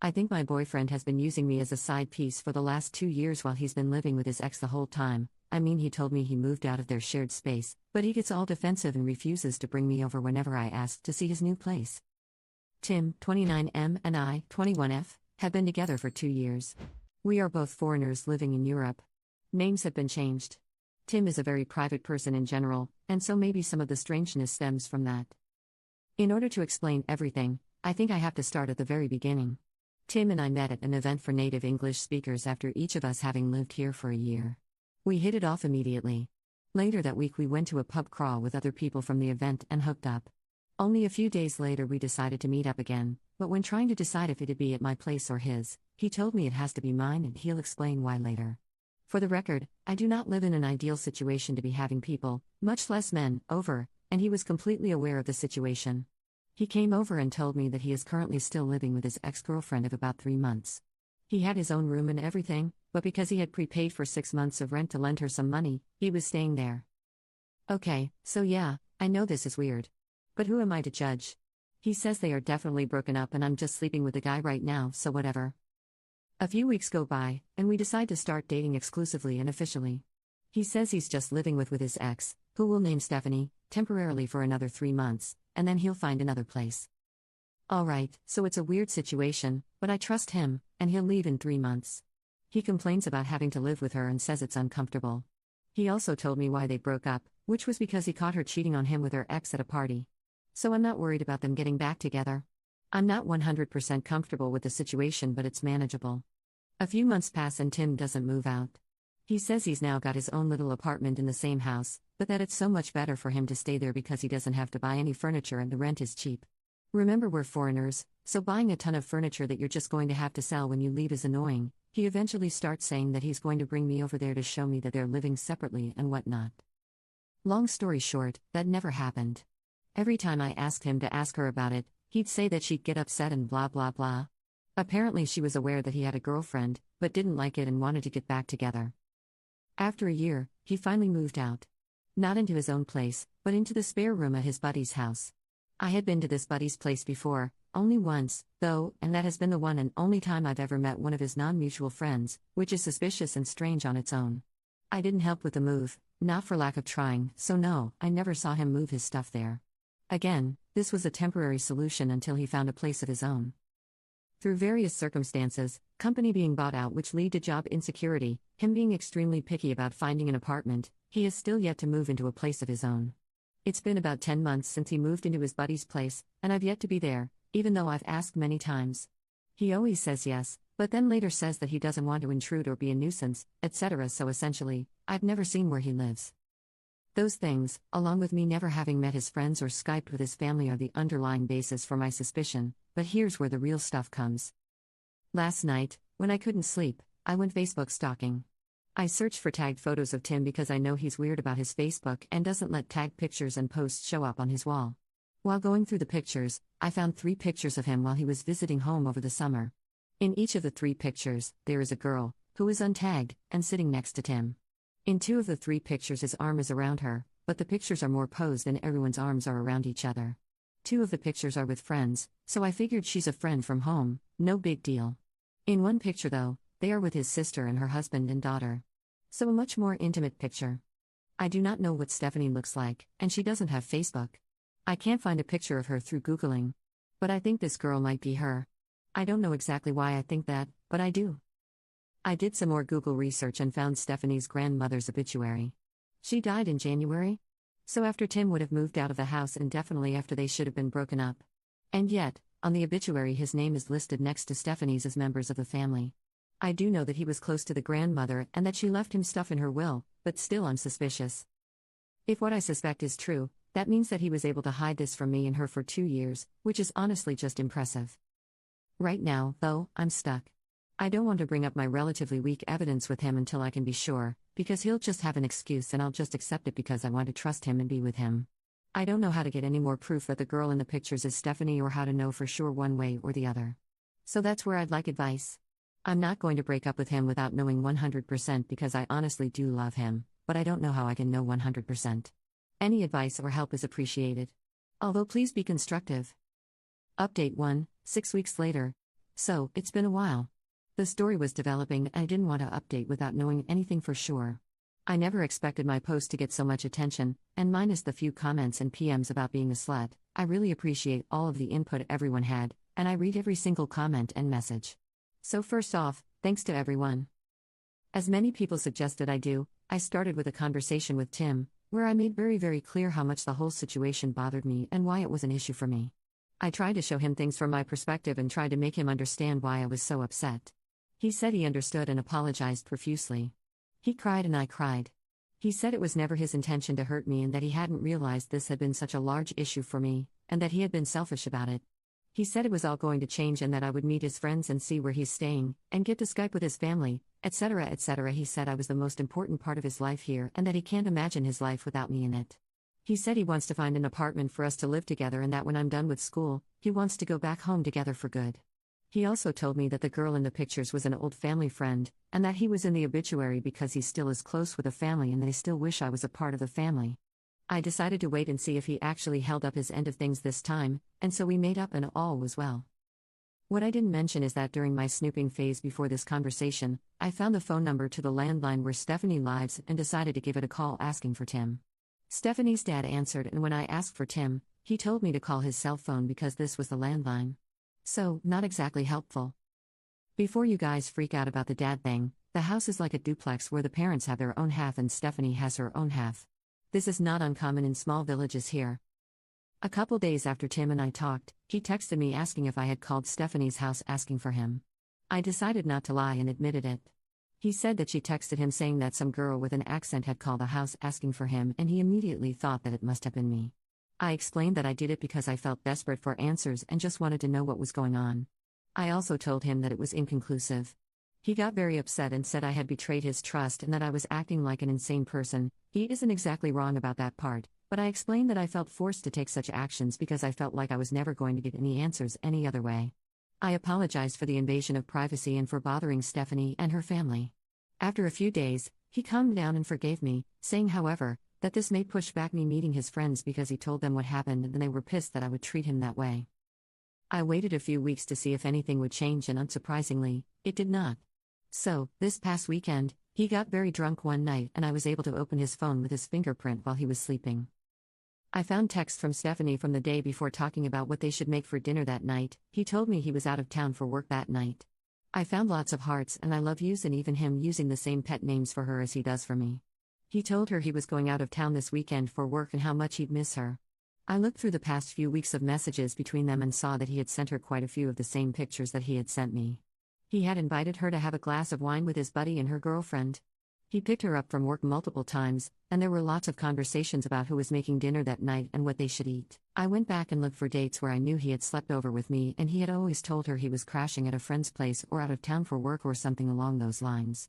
I think my boyfriend has been using me as a side piece for the last 2 years while he's been living with his ex the whole time. I mean, he told me he moved out of their shared space, but he gets all defensive and refuses to bring me over whenever I ask to see his new place. Tim, 29M, and I, 21F, have been together for 2 years. We are both foreigners living in Europe. Names have been changed. Tim is a very private person in general, and so maybe some of the strangeness stems from that. In order to explain everything, I think I have to start at the very beginning. Tim and I met at an event for native English speakers after each of us having lived here for a year. We hit it off immediately. Later that week we went to a pub crawl with other people from the event and hooked up. Only a few days later we decided to meet up again, but when trying to decide if it'd be at my place or his, he told me it has to be mine and he'll explain why later. For the record, I do not live in an ideal situation to be having people, much less men, over, and he was completely aware of the situation. He came over and told me that he is currently still living with his ex-girlfriend of about 3 months. He had his own room and everything, but because he had prepaid for 6 months of rent to lend her some money, he was staying there. Okay, so yeah, I know this is weird. But who am I to judge? He says they are definitely broken up and I'm just sleeping with the guy right now, so whatever. A few weeks go by, and we decide to start dating exclusively and officially. He says he's just living with his ex, who we'll name Stephanie, temporarily for another 3 months, and then he'll find another place. Alright, so it's a weird situation, but I trust him, and he'll leave in 3 months. He complains about having to live with her and says it's uncomfortable. He also told me why they broke up, which was because he caught her cheating on him with her ex at a party. So I'm not worried about them getting back together. I'm not 100% comfortable with the situation, but it's manageable. A few months pass and Tim doesn't move out. He says he's now got his own little apartment in the same house, but that it's so much better for him to stay there because he doesn't have to buy any furniture and the rent is cheap. Remember, we're foreigners, so buying a ton of furniture that you're just going to have to sell when you leave is annoying. He eventually starts saying that he's going to bring me over there to show me that they're living separately and whatnot. Long story short, that never happened. Every time I asked him to ask her about it, he'd say that she'd get upset and blah blah blah. Apparently she was aware that he had a girlfriend, but didn't like it and wanted to get back together. After a year, he finally moved out. Not into his own place, but into the spare room at his buddy's house. I had been to this buddy's place before, only once, though, and that has been the one and only time I've ever met one of his non-mutual friends, which is suspicious and strange on its own. I didn't help with the move, not for lack of trying, so no, I never saw him move his stuff there. Again, this was a temporary solution until he found a place of his own. Through various circumstances, company being bought out which lead to job insecurity, him being extremely picky about finding an apartment, he has still yet to move into a place of his own. It's been about 10 months since he moved into his buddy's place, and I've yet to be there, even though I've asked many times. He always says yes, but then later says that he doesn't want to intrude or be a nuisance, etc. So essentially, I've never seen where he lives. Those things, along with me never having met his friends or Skyped with his family, are the underlying basis for my suspicion, but here's where the real stuff comes. Last night, when I couldn't sleep, I went Facebook stalking. I searched for tagged photos of Tim because I know he's weird about his Facebook and doesn't let tagged pictures and posts show up on his wall. While going through the pictures, I found 3 pictures of him while he was visiting home over the summer. In each of the 3 pictures, there is a girl, who is untagged, and sitting next to Tim. In 2 of the 3 pictures his arm is around her, but the pictures are more posed and everyone's arms are around each other. 2 of the pictures are with friends, so I figured she's a friend from home, no big deal. In 1 picture though, they are with his sister and her husband and daughter. So a much more intimate picture. I do not know what Stephanie looks like, and she doesn't have Facebook. I can't find a picture of her through Googling. But I think this girl might be her. I don't know exactly why I think that, but I do. I did some more Google research and found Stephanie's grandmother's obituary. She died in January? So after Tim would have moved out of the house and definitely after they should have been broken up. And yet, on the obituary his name is listed next to Stephanie's as members of the family. I do know that he was close to the grandmother and that she left him stuff in her will, but still I'm suspicious. If what I suspect is true, that means that he was able to hide this from me and her for 2 years, which is honestly just impressive. Right now, though, I'm stuck. I don't want to bring up my relatively weak evidence with him until I can be sure, because he'll just have an excuse and I'll just accept it because I want to trust him and be with him. I don't know how to get any more proof that the girl in the pictures is Stephanie or how to know for sure one way or the other. So that's where I'd like advice. I'm not going to break up with him without knowing 100% because I honestly do love him, but I don't know how I can know 100%. Any advice or help is appreciated. Although please be constructive. Update 1, 6 weeks later. So, it's been a while. The story was developing and I didn't want to update without knowing anything for sure. I never expected my post to get so much attention, and minus the few comments and PMs about being a slut, I really appreciate all of the input everyone had, and I read every single comment and message. So first off, thanks to everyone. As many people suggested I do, I started with a conversation with Tim, where I made very clear how much the whole situation bothered me and why it was an issue for me. I tried to show him things from my perspective and tried to make him understand why I was so upset. He said he understood and apologized profusely. He cried and I cried. He said it was never his intention to hurt me and that he hadn't realized this had been such a large issue for me, and that he had been selfish about it. He said it was all going to change and that I would meet his friends and see where he's staying, and get to Skype with his family, etc. etc. He said I was the most important part of his life here and that he can't imagine his life without me in it. He said he wants to find an apartment for us to live together and that when I'm done with school, he wants to go back home together for good. He also told me that the girl in the pictures was an old family friend, and that he was in the obituary because he still is close with the family and they still wish I was a part of the family. I decided to wait and see if he actually held up his end of things this time, and so we made up and all was well. What I didn't mention is that during my snooping phase before this conversation, I found the phone number to the landline where Stephanie lives and decided to give it a call asking for Tim. Stephanie's dad answered, and when I asked for Tim, he told me to call his cell phone because this was the landline. So, not exactly helpful. Before you guys freak out about the dad thing, the house is like a duplex where the parents have their own half and Stephanie has her own half. This is not uncommon in small villages here. A couple days after Tim and I talked, he texted me asking if I had called Stephanie's house asking for him. I decided not to lie and admitted it. He said that she texted him saying that some girl with an accent had called the house asking for him and he immediately thought that it must have been me. I explained that I did it because I felt desperate for answers and just wanted to know what was going on. I also told him that it was inconclusive. He got very upset and said I had betrayed his trust and that I was acting like an insane person. He isn't exactly wrong about that part, but I explained that I felt forced to take such actions because I felt like I was never going to get any answers any other way. I apologized for the invasion of privacy and for bothering Stephanie and her family. After a few days, he calmed down and forgave me, saying, however, that this may push back me meeting his friends because he told them what happened and they were pissed that I would treat him that way. I waited a few weeks to see if anything would change and unsurprisingly, it did not. So, this past weekend, he got very drunk one night and I was able to open his phone with his fingerprint while he was sleeping. I found texts from Stephanie from the day before talking about what they should make for dinner that night. He told me he was out of town for work that night. I found lots of hearts and I love yous and even him using the same pet names for her as he does for me. He told her he was going out of town this weekend for work and how much he'd miss her. I looked through the past few weeks of messages between them and saw that he had sent her quite a few of the same pictures that he had sent me. He had invited her to have a glass of wine with his buddy and her girlfriend. He picked her up from work multiple times, and there were lots of conversations about who was making dinner that night and what they should eat. I went back and looked for dates where I knew he had slept over with me and he had always told her he was crashing at a friend's place or out of town for work or something along those lines.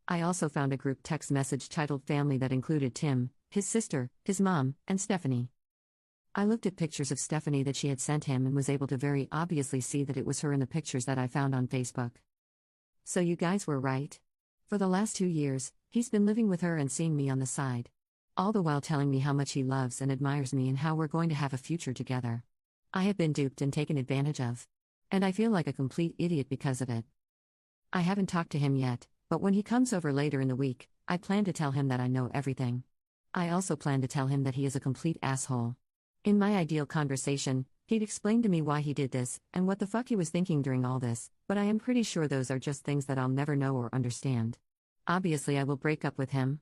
I also found a group text message titled Family that included Tim, his sister, his mom, and Stephanie. I looked at pictures of Stephanie that she had sent him and was able to very obviously see that it was her in the pictures that I found on Facebook. So you guys were right. For the last 2 years, he's been living with her and seeing me on the side. All the while telling me how much he loves and admires me and how we're going to have a future together. I have been duped and taken advantage of. And I feel like a complete idiot because of it. I haven't talked to him yet, but when he comes over later in the week, I plan to tell him that I know everything. I also plan to tell him that he is a complete asshole. In my ideal conversation, he'd explain to me why he did this and what the fuck he was thinking during all this, but I am pretty sure those are just things that I'll never know or understand. Obviously, I will break up with him.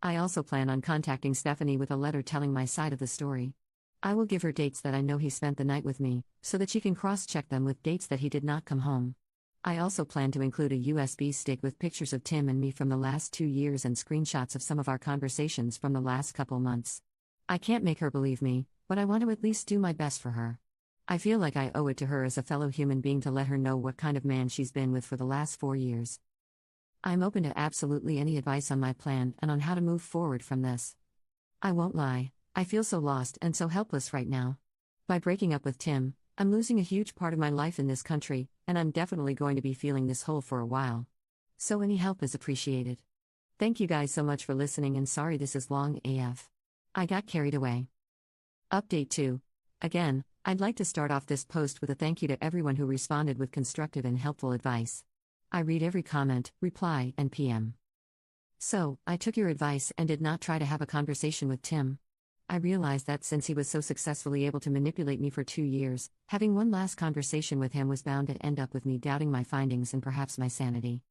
I also plan on contacting Stephanie with a letter telling my side of the story. I will give her dates that I know he spent the night with me, so that she can cross-check them with dates that he did not come home. I also plan to include a USB stick with pictures of Tim and me from the last 2 years and screenshots of some of our conversations from the last couple months. I can't make her believe me, but I want to at least do my best for her. I feel like I owe it to her as a fellow human being to let her know what kind of man she's been with for the last 4 years. I'm open to absolutely any advice on my plan and on how to move forward from this. I won't lie, I feel so lost and so helpless right now. By breaking up with Tim, I'm losing a huge part of my life in this country, and I'm definitely going to be feeling this hole for a while. So any help is appreciated. Thank you guys so much for listening and sorry this is long AF. I got carried away. Update 2. Again, I'd like to start off this post with a thank you to everyone who responded with constructive and helpful advice. I read every comment, reply, and PM. So, I took your advice and did not try to have a conversation with Tim. I realized that since he was so successfully able to manipulate me for 2 years, having one last conversation with him was bound to end up with me doubting my findings and perhaps my sanity.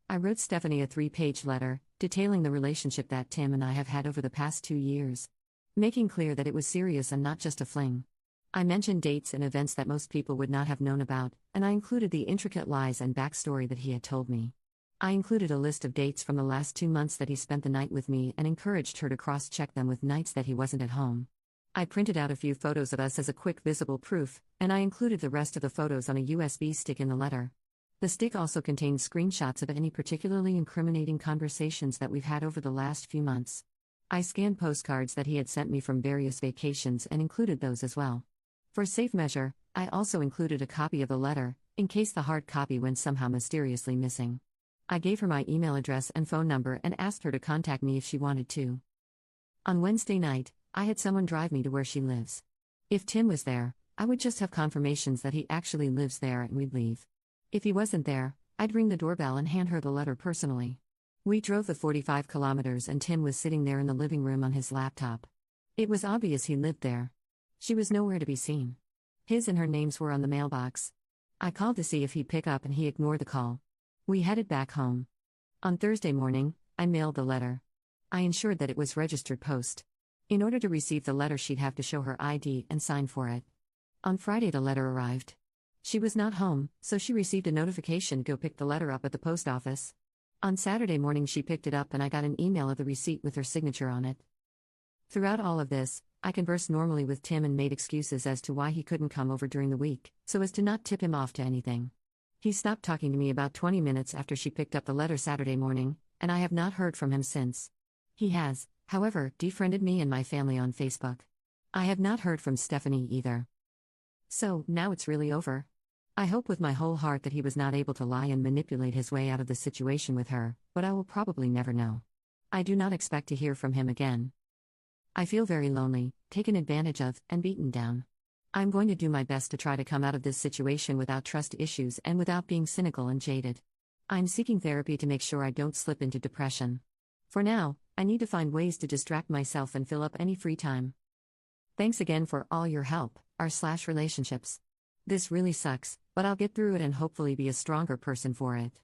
I wrote Stephanie a 3-page letter, detailing the relationship that Tim and I have had over the past 2 years, making clear that it was serious and not just a fling. I mentioned dates and events that most people would not have known about, and I included the intricate lies and backstory that he had told me. I included a list of dates from the last 2 months that he spent the night with me and encouraged her to cross-check them with nights that he wasn't at home. I printed out a few photos of us as a quick visible proof, and I included the rest of the photos on a USB stick in the letter. The stick also contained screenshots of any particularly incriminating conversations that we've had over the last few months. I scanned postcards that he had sent me from various vacations and included those as well. For safe measure, I also included a copy of the letter, in case the hard copy went somehow mysteriously missing. I gave her my email address and phone number and asked her to contact me if she wanted to. On Wednesday night, I had someone drive me to where she lives. If Tim was there, I would just have confirmations that he actually lives there and we'd leave. If he wasn't there, I'd ring the doorbell and hand her the letter personally. We drove the 45 kilometers and Tim was sitting there in the living room on his laptop. It was obvious he lived there. She was nowhere to be seen. His and her names were on the mailbox. I called to see if he'd pick up and he ignored the call. We headed back home. On Thursday morning, I mailed the letter. I ensured that it was registered post. In order to receive the letter, she'd have to show her ID and sign for it. On Friday, the letter arrived. She was not home, so she received a notification to go pick the letter up at the post office. On Saturday morning, she picked it up and I got an email of the receipt with her signature on it. Throughout all of this, I conversed normally with Tim and made excuses as to why he couldn't come over during the week, so as to not tip him off to anything. He stopped talking to me about 20 minutes after she picked up the letter Saturday morning, and I have not heard from him since. He has, however, defriended me and my family on Facebook. I have not heard from Stephanie either. So, now it's really over. I hope with my whole heart that he was not able to lie and manipulate his way out of the situation with her, but I will probably never know. I do not expect to hear from him again. I feel very lonely, taken advantage of, and beaten down. I'm going to do my best to try to come out of this situation without trust issues and without being cynical and jaded. I'm seeking therapy to make sure I don't slip into depression. For now, I need to find ways to distract myself and fill up any free time. Thanks again for all your help, r/relationships. This really sucks, but I'll get through it and hopefully be a stronger person for it.